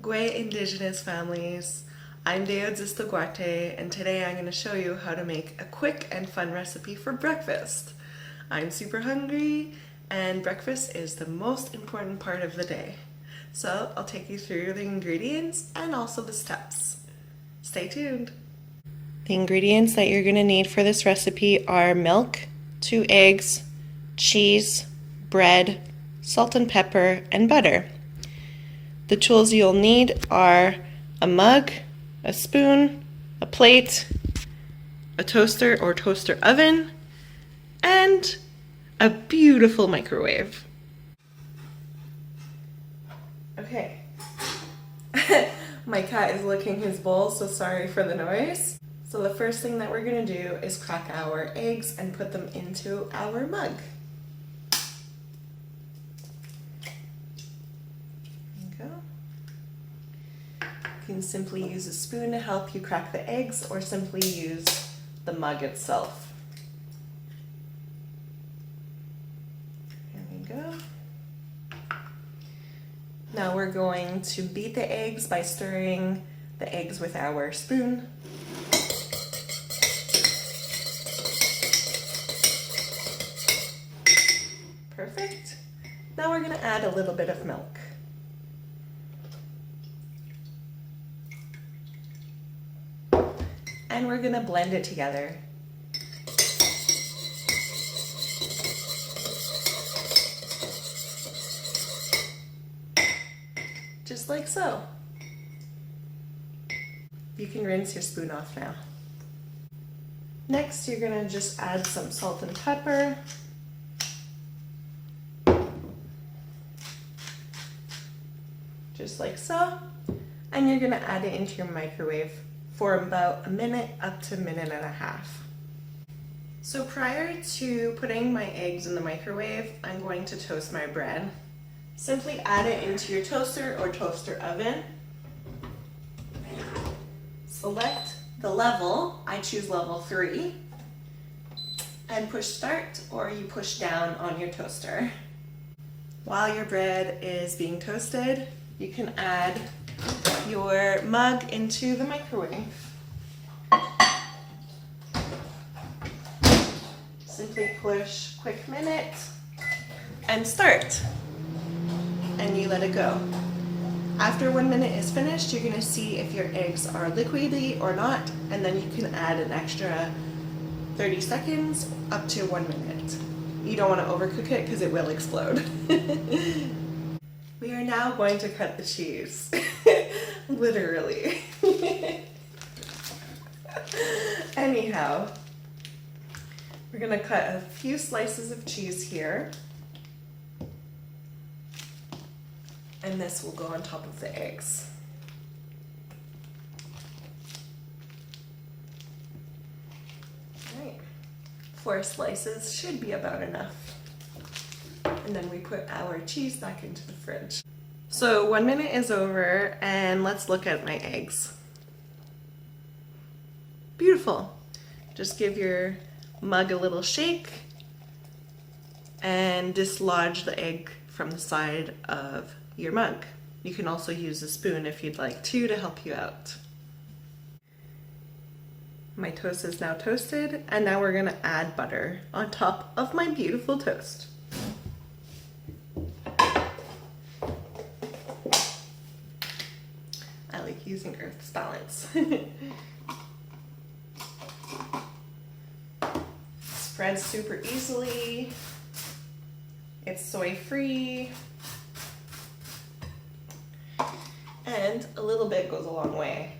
Gwe Indigenous families, I'm Deo Dislodge, and today I'm going to show you how to make a quick and fun recipe for breakfast. I'm super hungry and breakfast is the most important part of the day. So I'll take you through the ingredients and also the steps. Stay tuned. The ingredients that you're going to need for this recipe are milk, 2 eggs, cheese, bread, salt and pepper, and butter. The tools you'll need are a mug, a spoon, a plate, a toaster or toaster oven, and a beautiful microwave. Okay. My cat is licking his bowl, so sorry for the noise. So the first thing that we're going to do is crack our eggs and put them into our mug. You can simply use a spoon to help you crack the eggs or simply use the mug itself. There we go. Now we're going to beat the eggs by stirring the eggs with our spoon. Perfect. Now we're going to add a little bit of milk. And we're going to blend it together. Just like so. You can rinse your spoon off now. Next, you're going to just add some salt and pepper. Just like so. And you're going to add it into your microwave for about a minute up to a minute and a half. So prior to putting my eggs in the microwave, I'm going to toast my bread. Simply add it into your toaster or toaster oven. Select the level, I choose level 3, and push start or you push down on your toaster. While your bread is being toasted, you can add your mug into the microwave. Simply push quick minute and start, and you let it go. After 1 minute is finished, you're going to see if your eggs are liquidy or not, and then you can add an extra 30 seconds up to 1 minute. You don't want to overcook it because it will explode. We are now going to cut the cheese. Literally. Anyhow, we're going to cut a few slices of cheese here. And this will go on top of the eggs. All right. 4 slices should be about enough. And then we put our cheese back into the fridge. So 1 minute is over and let's look at my eggs. Beautiful. Just give your mug a little shake and dislodge the egg from the side of your mug. You can also use a spoon if you'd like to help you out. My toast is now toasted and now we're going to add butter on top of my beautiful toast. I like using Earth's balance. Spreads super easily. It's soy free. And a little bit goes a long way.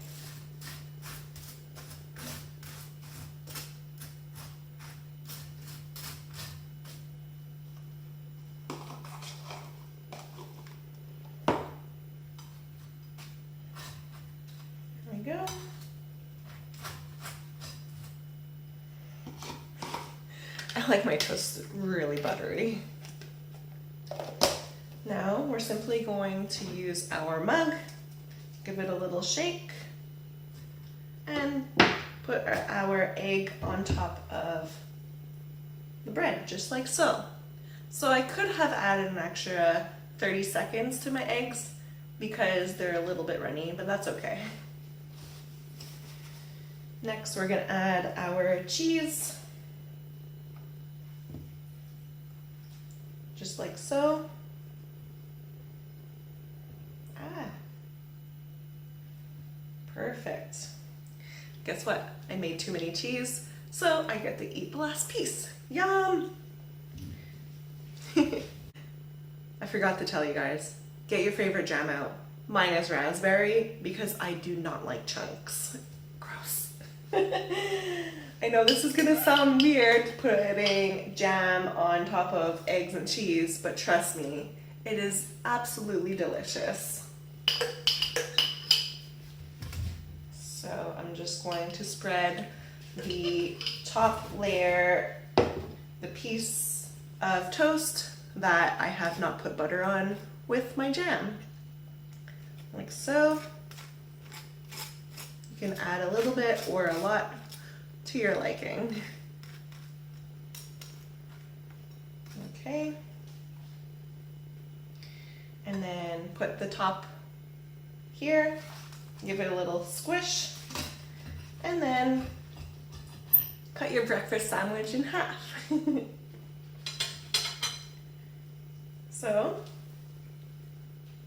There we go. I like my toast really buttery. Now we're simply going to use our mug, give it a little shake, and put our egg on top of the bread, just like so. So I could have added an extra 30 seconds to my eggs, because they're a little bit runny, but that's okay. Next, we're gonna add our cheese, just like so. Perfect. Guess what? I made too many cheese, so I get to eat the last piece. Yum! I forgot to tell you guys, get your favorite jam out. Mine is raspberry because I do not like chunks. Gross. I know this is gonna sound weird, putting jam on top of eggs and cheese, but trust me, it is absolutely delicious. So I'm just going to spread the top layer, the piece of toast that I have not put butter on, with my jam, like so. You can add a little bit or a lot to your liking. Okay. And then put the top here, give it a little squish, and then cut your breakfast sandwich in half. So,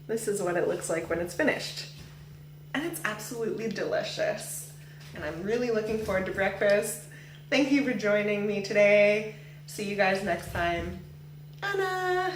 this is what it looks like when it's finished. And it's absolutely delicious. And I'm really looking forward to breakfast. Thank you for joining me today. See you guys next time. Anna!